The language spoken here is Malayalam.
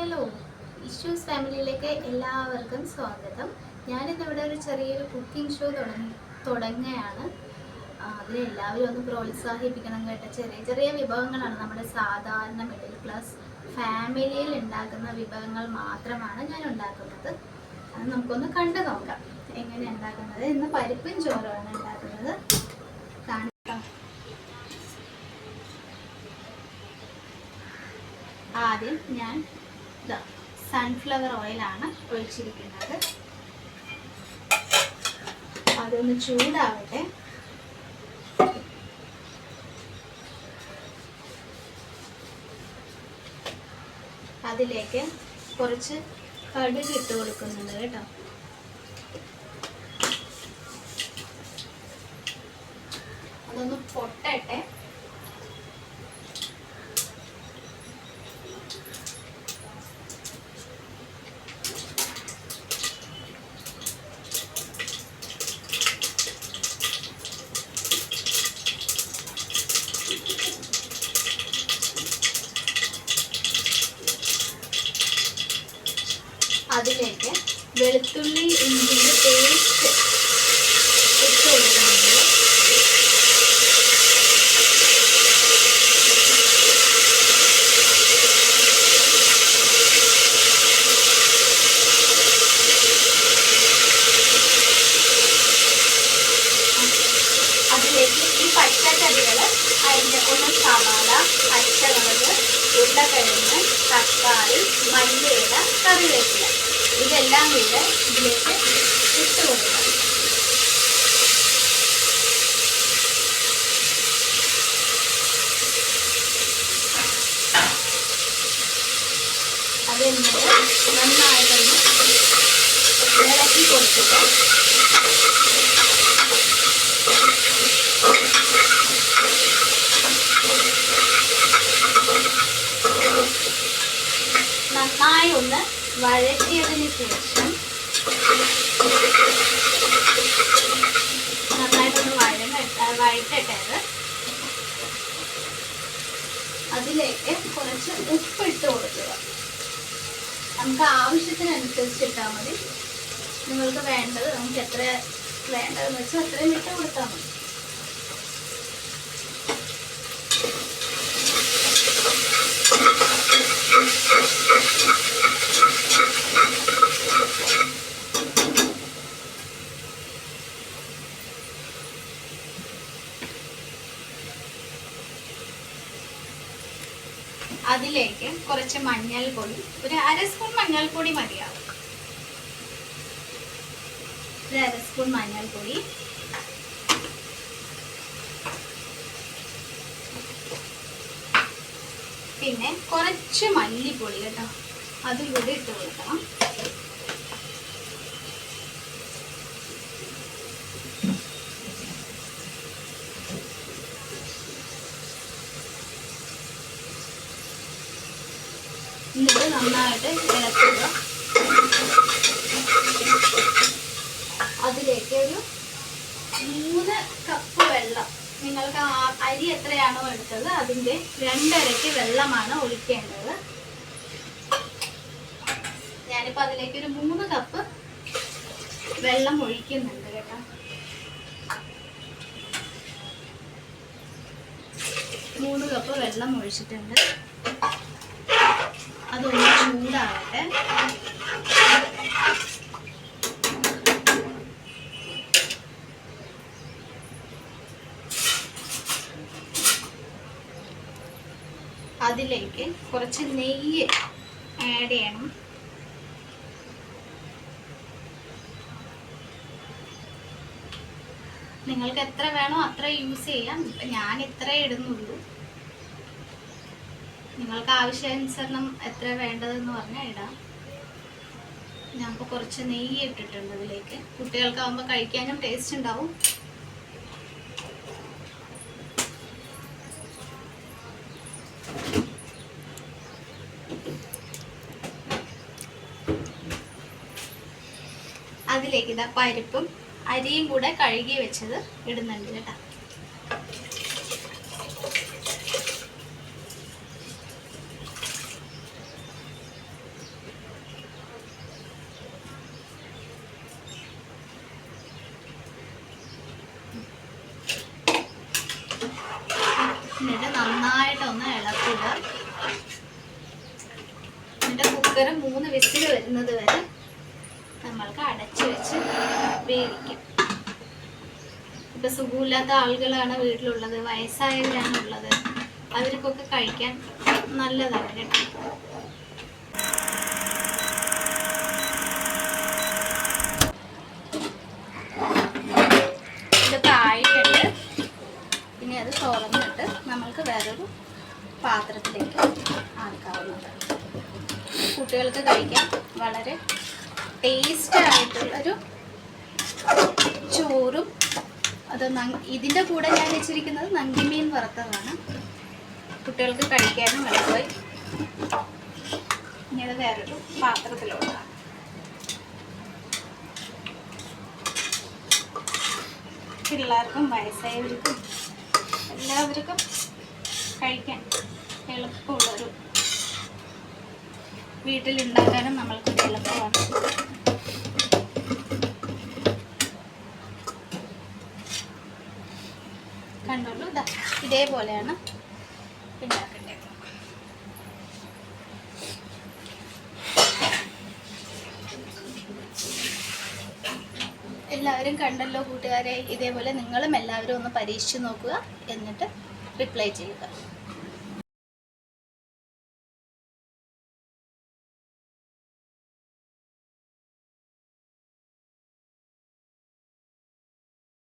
ഹലോ, ഇഷ്യൂസ് ഫാമിലിയിലേക്ക് എല്ലാവർക്കും സ്വാഗതം. ഞാനിന്നിവിടെ ഒരു ചെറിയൊരു കുക്കിംഗ് ഷോ തുടങ്ങുകയാണ്. അതിലെല്ലാവരും ഒന്ന് പ്രോത്സാഹിപ്പിക്കണം കേട്ടോ. ചെറിയ ചെറിയ വിഭവങ്ങളാണ്, നമ്മുടെ സാധാരണ മിഡിൽ ക്ലാസ് ഫാമിലിയിൽ ഉണ്ടാക്കുന്ന വിഭവങ്ങൾ മാത്രമാണ് ഞാൻ ഉണ്ടാക്കുന്നത്. അത് നമുക്കൊന്ന് കണ്ടു നോക്കാം എങ്ങനെ ഉണ്ടാക്കുന്നത്. ഇന്ന് പരിപ്പും ചോറുമാണ് ഉണ്ടാക്കുന്നത്. ആദ്യം ഞാൻ സൺഫ്ലവർ ഓയിലാണ് ഒഴിച്ചിരിക്കുന്നത്. അതൊന്ന് ചൂടാവട്ടെ. അതിലേക്ക് കുറച്ച് കടുക് ഇട്ട് കൊടുക്കുന്നുണ്ട് കേട്ടോ. അതൊന്ന് പൊട്ടട്ടെ. അതിലേക്ക് വെളുത്തുള്ളി ഇഞ്ചിയുടെ പേസ്റ്റ് ഇട്ട് കൊടുക്കുന്നുണ്ട്. അതിലേക്ക് ഈ പച്ചക്കറികൾ അതിൻ്റെ ഒന്ന് സവാള, പച്ചമുളക്, ഉരുളക്കിഴങ്ങ്, തക്കാളി, മല്ലിയില, കറിവേപ്പില ഇതെല്ലാം കൂടെ ഇതിലേക്ക് ഇട്ട് കൊടുക്കണം. അതെന്നിട്ട് നന്നായിട്ടൊന്ന് ഇളക്കി കൊടുത്തിട്ട് നന്നായി ഒന്ന് വഴറ്റിയതിന് ശേഷം നന്നായിട്ടൊന്ന് വഴറ്റട്ടത്. അതിലേക്ക് കുറച്ച് ഉപ്പിട്ട് കൊടുക്കുക. നമുക്ക് ആവശ്യത്തിനനുസരിച്ച് ഇട്ടാൽ മതി. നിങ്ങൾക്ക് വേണ്ടത് നമുക്ക് എത്ര വേണ്ടതെന്ന് വെച്ചാൽ അത്രയും ഇട്ട് കൊടുത്താൽ മതി. അതിലേക്ക് കുറച്ച് മഞ്ഞൾപ്പൊടി, ഒരു അര സ്പൂൺ മഞ്ഞൾപ്പൊടി മതിയാവും. ഒരു അര സ്പൂൺ മഞ്ഞൾപ്പൊടി, പിന്നെ കുറച്ച് മല്ലിപ്പൊടി കേട്ടോ, അതും കൂടി ഇട്ട് കൊടുക്കണം. എന്നിട്ട് നന്നായിട്ട് ഇളക്കുക. അതിലേക്ക് ഒരു 3 കപ്പ് വെള്ളം, നിങ്ങൾക്ക് അരി എത്രയാണോ എടുത്തത് അതിൻ്റെ 2 ഇരട്ടി വെള്ളമാണ് ഒഴിക്കേണ്ടത്. ഞാനിപ്പോൾ അതിലേക്ക് ഒരു 3 കപ്പ് വെള്ളം ഒഴിക്കുന്നുണ്ട് കേട്ടോ. 3 കപ്പ് വെള്ളം ഒഴിച്ചിട്ടുണ്ട്. അതൊന്ന് ചൂടാവട്ടെ. അതിലേക്ക് കുറച്ച് നെയ്യ് ആഡ് ചെയ്യണം. നിങ്ങൾക്ക് എത്ര വേണോ അത്ര യൂസ് ചെയ്യാം. ഞാൻ ഇത്ര ഇടുന്നുള്ളൂ. നിങ്ങൾക്ക് ആവശ്യാനുസരണം എത്ര വേണ്ടതെന്ന് പറഞ്ഞാൽ ഇടാം. ഞാനിപ്പോൾ കുറച്ച് നെയ്യ് ഇട്ടിട്ടുണ്ട് അതിലേക്ക്. കുട്ടികൾക്കാവുമ്പോൾ കഴിക്കാനും ടേസ്റ്റ് ഉണ്ടാവും. അതിലേക്ക് ഇതാ പരിപ്പും അരിയും കൂടെ കഴുകി വെച്ചത് ഇടുന്നുണ്ട് കേട്ടോ. എന്നിട്ട് നന്നായിട്ടൊന്ന് ഇളക്കുക. എന്നിട്ട് കുക്കർ 3 വിസിൽ വരുന്നത് വരെ നമ്മൾക്ക് അടച്ചു വെച്ച് വേവിക്കും. ഇപ്പം സുഖമില്ലാത്ത ആളുകളാണ് വീട്ടിലുള്ളത്, വയസ്സായവരാണ് ഉള്ളത്, അവർക്കൊക്കെ കഴിക്കാൻ നല്ലതാണ് കേട്ടോ. ഇതൊക്കെ ആയിട്ടുണ്ട്. ഇനി അത് തുറന്നിട്ട് നമ്മൾക്ക് വേറൊരു പാത്രത്തിലേക്ക് ആക്കാവുന്നതാണ്. കുട്ടികൾക്ക് കഴിക്കാൻ വളരെ ടേസ്റ്റ് ആയിട്ടുള്ളൊരു ചോറും അത് ഇതിൻ്റെ കൂടെ ഞാൻ വെച്ചിരിക്കുന്നത് നങ്കിമീൻ വറുത്തതാണ്. കുട്ടികൾക്ക് കഴിക്കാനും എളുപ്പമായി. ഇനി അത് വേറൊരു പാത്രത്തിലോട്ടാണ്. പിള്ളേർക്കും വയസ്സായവർക്കും എല്ലാവർക്കും കഴിക്കാൻ എളുപ്പമുള്ളൊരു, വീട്ടിലുണ്ടാക്കാനും നമ്മൾക്കൊരു എളുപ്പമാണ്. കണ്ടോളൂ, ഇതാ ഇതേപോലെയാണ് ഉണ്ടാക്കേണ്ടത്. എല്ലാവരും കണ്ടല്ലോ കൂട്ടുകാരെ. ഇതേപോലെ നിങ്ങളും എല്ലാവരും ഒന്ന് പരീക്ഷിച്ച് നോക്കുക, എന്നിട്ട് റിപ്ലൈ ചെയ്യുക.